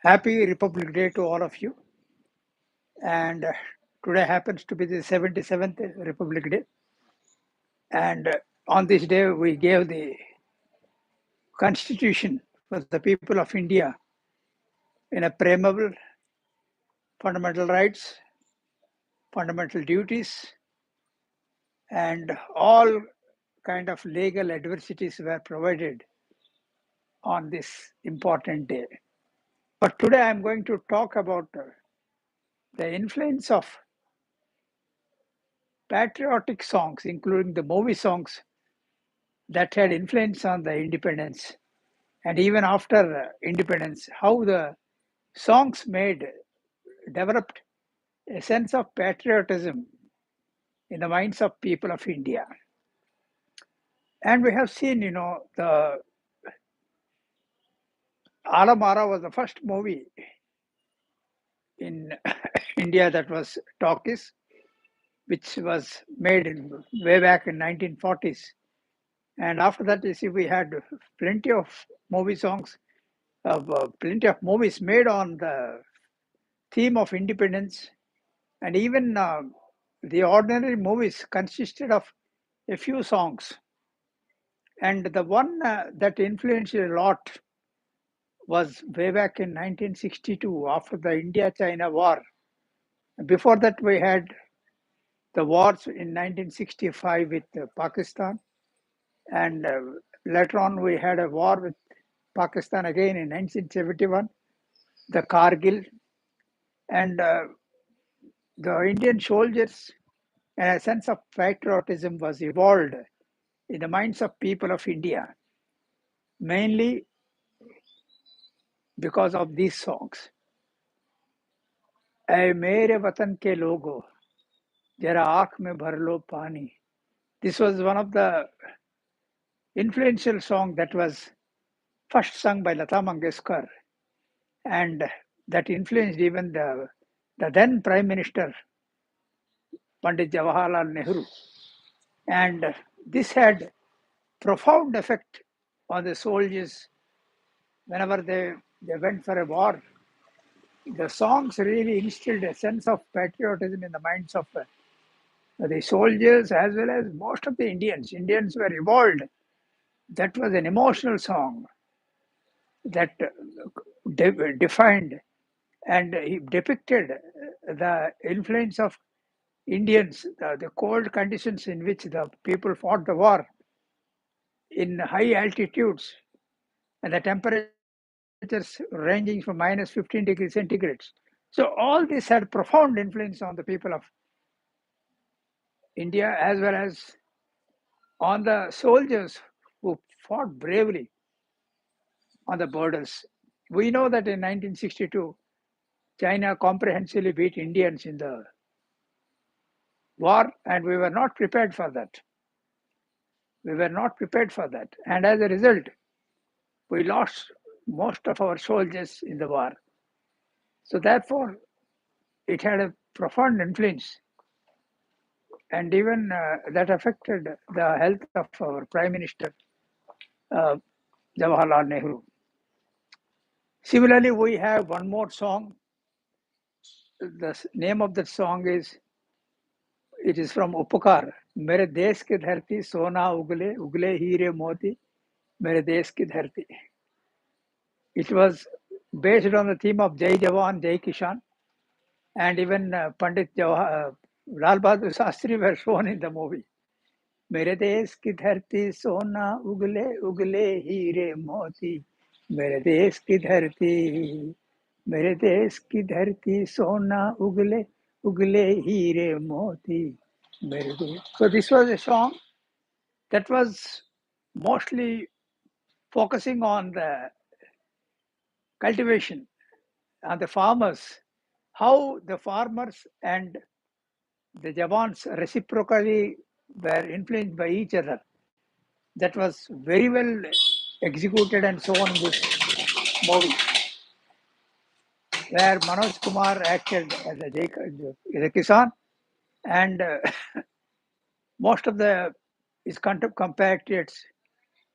Happy Republic Day to all of you. And today happens to be the 77th Republic Day. And on this day, we gave the Constitution for the people of India in a preamble, fundamental rights, fundamental duties, and all kind of legal adversities were provided on this important day. But today I'm going to talk about the influence of patriotic songs, including the movie songs that had influence on the independence. And even after independence, how the songs made developed a sense of patriotism in the minds of people of India. And we have seen, the Alamara was the first movie in India that was talkies, which was made way back in 1940s. And after that, you see, we had plenty of movie songs, plenty of movies made on the theme of independence. And even the ordinary movies consisted of a few songs. And the one that influenced a lot was way back in 1962 after the India-China war. Before that, we had the wars in 1965 with Pakistan. And later on, we had a war with Pakistan again in 1971, the Kargil. And the Indian soldiers and a sense of patriotism was evolved in the minds of people of India, mainly because of these songs. ऐ मेरे वतन के लोगो, जरा आँख में भर लो पानी. This was one of the influential song that was first sung by Lata Mangeshkar, and that influenced even the then Prime Minister, Pandit Jawaharlal Nehru. And this had profound effect on the soldiers whenever they went for a war. The songs really instilled a sense of patriotism in the minds of the soldiers as well as most of the Indians. Indians were evolved. That was an emotional song that defined and he depicted the influence of Indians, the cold conditions in which the people fought the war in high altitudes and the temperatures ranging from minus 15 degrees centigrades. So all this had profound influence on the people of India as well as on the soldiers who fought bravely on the borders. We know that in 1962, China comprehensively beat Indians in the war, and we were not prepared for that. We were not prepared for that. And as a result, we lost most of our soldiers in the war. So therefore, it had a profound influence. And even that affected the health of our Prime Minister, uh, Jawaharlal Nehru. Similarly, we have one more song. The name of that song is, it is from Upakar. मेरे देश की धरती सोना उगले उगले हीरे मोती मेरे देश की धरती. It was based on the theme of Jai Jawan, Jai Kishan, and even Pandit Lal Bahadur Shastri were shown in the movie. मेरे देश की धरती सोना उगले उगले हीरे मोती मेरे देश की धरती मेरे देश की धरती सोना उगले उगले हीरे मोती मेरे देश. So this was a song that was mostly focusing on the cultivation, on the farmers, how the farmers and the Jawans reciprocally were influenced by each other. That was very well executed and so on in this movie, where Manoj Kumar acted as a Kisan, and most of his compatriots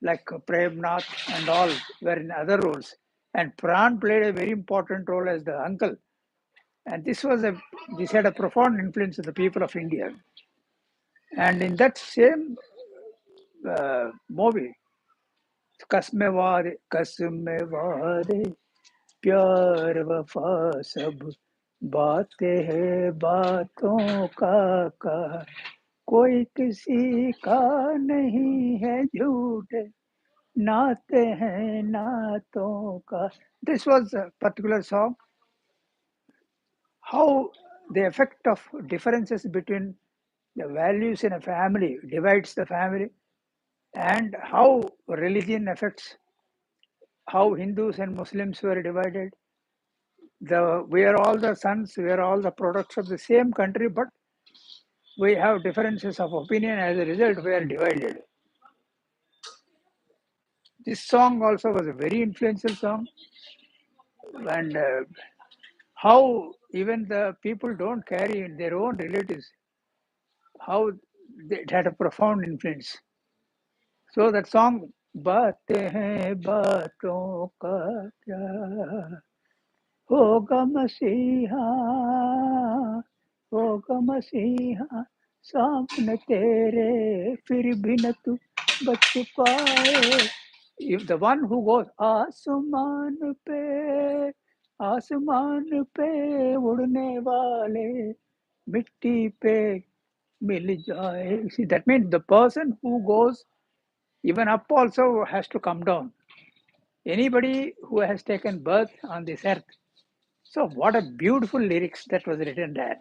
like Prem Nath and all were in other roles. and Pran played a very important role as the uncle. And this had a profound influence on the people of India. And in that same movie, कसमें वादे प्यार वफा सब बातें हैं बातों का कोई किसी का नहीं है झूठ नाते हैं नातों का. This was a particular song. How the effect of differences between the values in a family divides the family, and how religion affects how Hindus and Muslims were divided. We are all the sons, we are all the products of the same country, but we have differences of opinion. As a result, we are divided. This song also was a very influential song, and how even the people don't carry in their own relatives, how it had a profound influence. So that song, बातें हैं बातों का क्या होगा मसीहा होगा मसीहा सामने तेरे फिर भी न तू बच पाए. If the one who goes आसमान पे उड़ने वाले मिट्टी पे मिल जाए. See, that means the person who goes even up also has to come down. Anybody who has taken birth on this earth. So what a beautiful lyrics that was written there.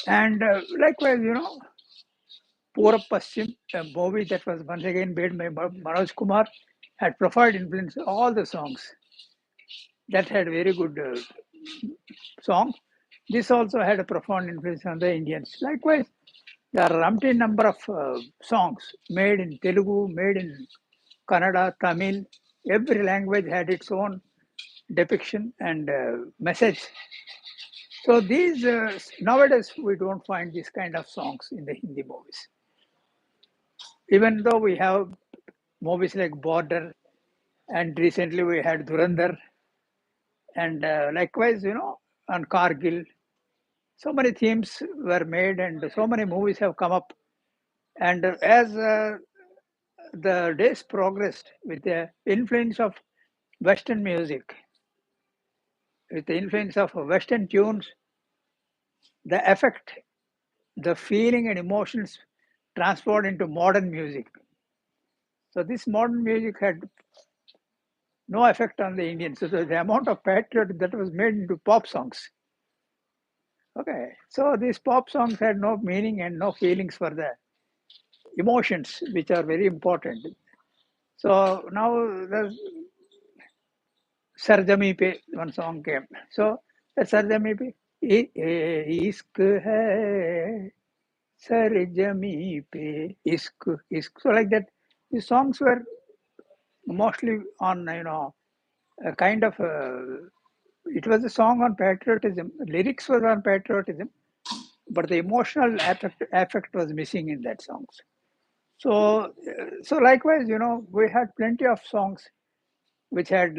And likewise, Pura Paschim, a movie that was once again made by Manoj Kumar, had profound influence on all the songs. That had very good song. This also had a profound influence on the Indians. Likewise, there are umpteen number of songs made in Telugu, made in Kannada, Tamil. Every language had its own depiction and message. So these nowadays we don't find this kind of songs in the Hindi movies. Even though we have movies like Border, and recently we had Dhurandhar, and likewise, on Kargil, so many themes were made, and so many movies have come up. And as the days progressed, with the influence of Western music, with the influence of Western tunes, the effect, the feeling and emotions transferred into modern music. So this modern music had no effect on the Indians. So the amount of patriotic that was made into pop songs. Okay, so these pop songs had no meaning and no feelings for the emotions, which are very important. So now the Sarjami Pe, one song came. So the Sarjami Pe, Isk hai, Sarjami Pe, Isk, Isk. So like that, the songs were mostly on, a kind of, it was a song on patriotism. Lyrics was on patriotism, but the emotional affect was missing in that songs. So likewise, we had plenty of songs which had,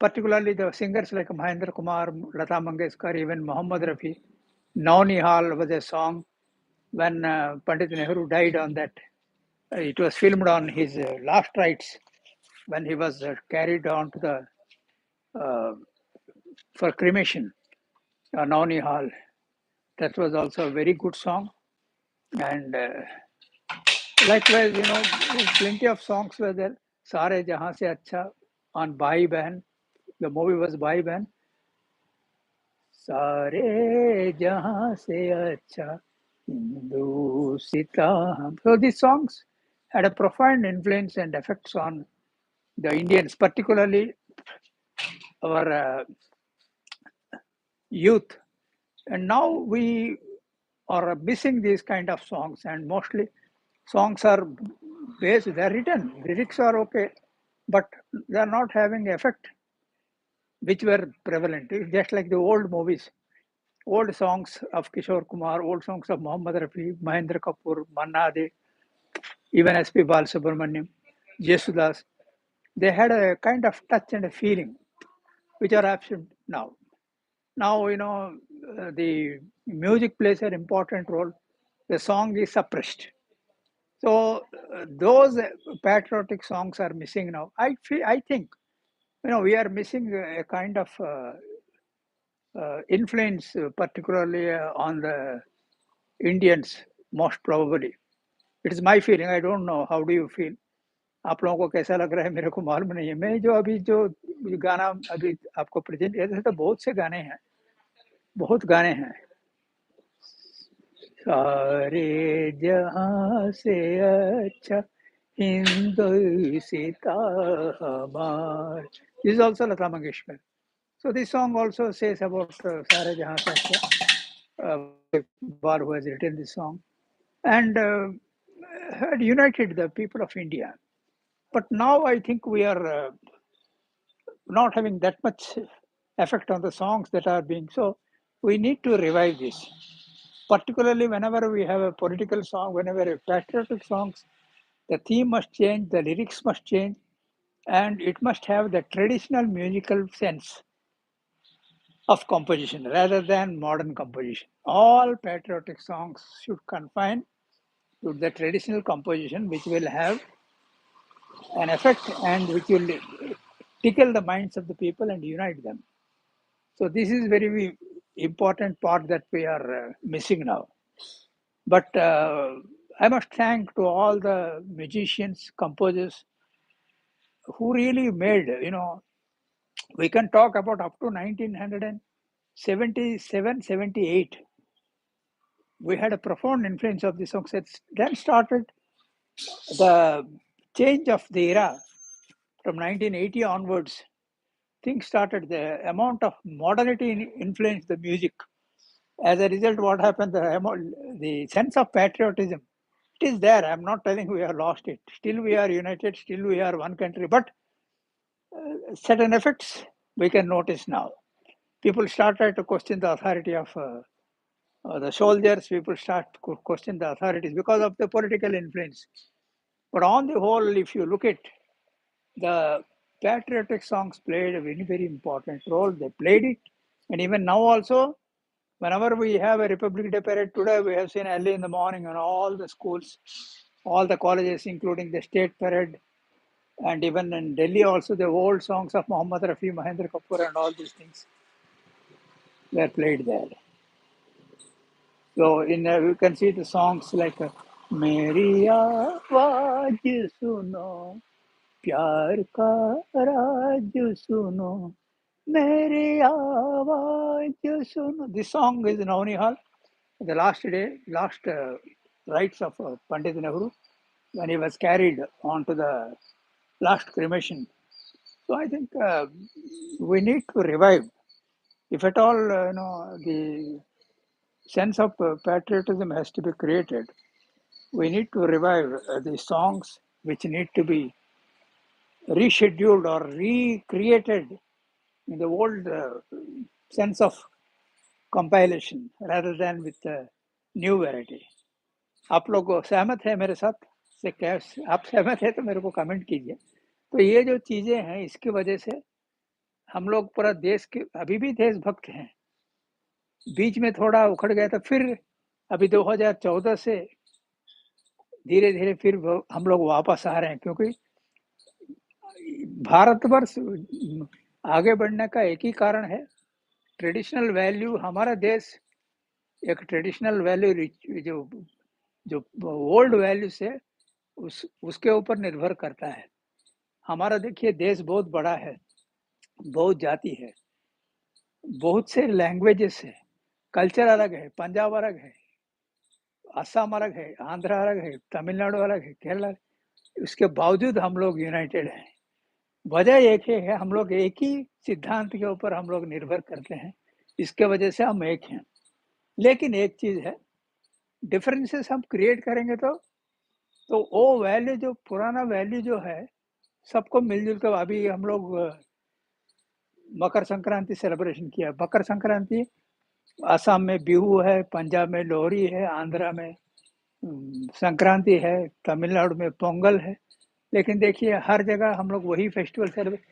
particularly the singers like Mahendra Kumar, Lata Mangeshkar, even Muhammad Rafi. Nauni Hall was a song when Pandit Nehru died on that. It was filmed on his last rites when he was carried on to the for cremation, Nauni Hall. That was also a very good song. And likewise, plenty of songs were there. Sare Jahan Se Acha on Bhai Behan. The movie was Bhai Behan. Sare Jahan Se Acha Hindusita Hum. So these songs had a profound influence and effects on the Indians, particularly our youth. And now we are missing these kind of songs, and mostly songs are based, they're written, lyrics are okay, but they're not having effect which were prevalent. It's just like the old movies, old songs of Kishore Kumar, old songs of Muhammad Rafi, Mahendra Kapoor, Manna De, even S.P. Balasubramaniam, Jesudas. They had a kind of touch and a feeling which are absent now. Now, the music plays an important role. The song is suppressed. So those patriotic songs are missing now. I think, we are missing a kind of influence, particularly on the Indians, most probably. It is my feeling. I don't know. How do you feel? आप लोगों को कैसा लग रहा है मेरे को मालूम नहीं है। मैं जो गाना अभी आपको प्रेजेंट किया था, तो बहुत से गाने हैं, बहुत गाने हैं। सारे जहां से अच्छा हिंदुस्तां हमार. This is also Lata Mangeshkar. So this song also says about सारे जहां से अच्छा, Iqbal, who has written this song, and had united the people of India. But now I think we are not having that much effect on the songs that are being. So we need to revive this. Particularly whenever we have a political song, whenever a patriotic songs, the theme must change, the lyrics must change, and it must have the traditional musical sense of composition rather than modern composition. All patriotic songs should confine to the traditional composition, which will have an effect and which will tickle the minds of the people and unite them. So this is very important part that we are missing now. But I must thank to all the musicians, composers who really made, we can talk about up to 1977, 78. We had a profound influence of the songs. Then started the change of the era from 1980 onwards. Things started, the amount of modernity influenced the music. As a result, what happened, the sense of patriotism, it is there. I'm not telling we have lost it. Still we are united, still we are one country. But certain effects we can notice now. People started to question the authority of the soldiers. People start to question the authorities because of the political influence. But on the whole, if you look at the patriotic songs, played a very important role. They played it, and even now also, whenever we have a Republic Day parade today, we have seen early in the morning in all the schools, all the colleges, including the state parade, and even in Delhi also, the old songs of Muhammad Rafi, Mahendra Kapoor, and all these things were played there. So you can see the songs like "Meri Awaaz Suno, Pyar Ka Raaj Suno, Meri Awaaz Suno." This song is in Naunihal, the last rites of Pandit Nehru, when he was carried on to the last cremation. So I think we need to revive, if at all, the sense of patriotism has to be created. We need to revive the songs which need to be rescheduled or recreated in the old sense of compilation rather than with new variety. आप लोग सहमत है मेरे साथ से? क्या आप सहमत है तो मेरे को कमेंट कीजिए. तो ये जो चीजें हैं, इसकी वजह से हम लोग पूरा देश के अभी भी देशभक्त हैं. बीच में थोड़ा उखड़ गया था, फिर अभी 2014 से धीरे धीरे फिर हम लोग वापस आ रहे हैं, क्योंकि भारतवर्ष आगे बढ़ने का एक ही कारण है, ट्रेडिशनल वैल्यू. हमारा देश एक ट्रेडिशनल वैल्यू जो ओल्ड वैल्यू से उसके ऊपर निर्भर करता है. हमारा देखिए देश बहुत बड़ा है, बहुत जाति है, बहुत से लैंग्वेजेस है, कल्चर अलग है. पंजाब अलग है, असम अलग है, आंध्र अलग है, तमिलनाडु अलग है, केरला. उसके बावजूद हम लोग यूनाइटेड हैं. वजह एक ही है, हम लोग एक ही सिद्धांत के ऊपर हम लोग निर्भर करते हैं. इसके वजह से हम एक हैं. लेकिन एक चीज है, डिफरेंसेस हम क्रिएट करेंगे तो वो वैल्यू, जो पुराना वैल्यू जो है, सबको मिलजुल कर. अभी हम लोग मकर संक्रांति सेलिब्रेशन किया. मकर संक्रांति असम में बिहू है, पंजाब में लोहरी है, आंध्रा में संक्रांति है, तमिलनाडु में पोंगल है. लेकिन देखिए हर जगह हम लोग वही फेस्टिवल सेलिब्रेट,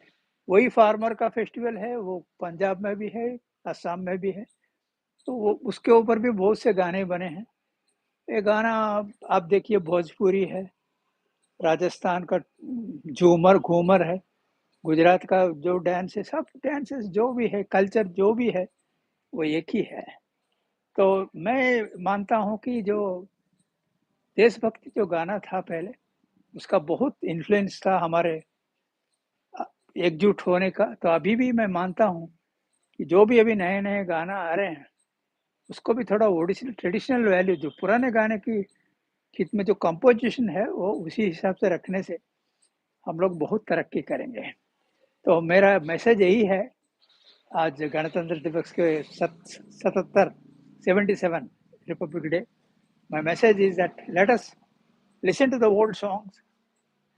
वही फार्मर का फेस्टिवल है, वो पंजाब में भी है, असम में भी है। तो वो उसके ऊपर भी बहुत से गाने बने हैं। ये गाना आप देखिए भोजपुरी है, राजस्थान का झूमर घूमर है, गुजरात का जो डांस है, सब डांसेस जो भी है, कल्चर जो भी है, वो एक ही है। तो मैं मानता हूँ कि जो देशभक्ति जो गाना था पहले, उसका बहुत इन्फ्लुएंस था हमारे एकजुट होने का। तो अभी भी मैं मानता हूँ कि जो भी अभी नए नए गाना आ रहे हैं, उसको भी थोड़ा ओरिजिनल ट्रेडिशनल वैल्यू, जो पुराने गाने की हित में जो कंपोजिशन है, वो उसी हिसाब से रखने से हम लोग बहुत तरक्की करेंगे। तो मेरा मैसेज यही है, आज गणतंत्र दिवस के 77 77 Republic day, my message is that let us listen to the old songs,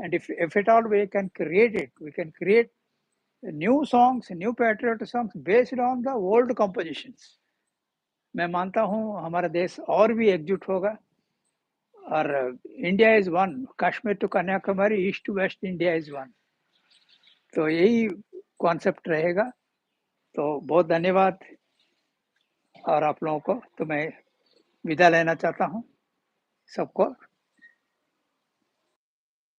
and if at all we can create it, we can create new songs, new patriotic songs based on the old compositions. मैं मानता हूँ हमारा देश और भी एकजुट होगा, और India is one, Kashmir to Kanyakumari, east to west, India is one. तो यही कॉन्सेप्ट रहेगा। तो बहुत धन्यवाद, और आप लोगों को तो मैं विदा लेना चाहता हूँ सबको।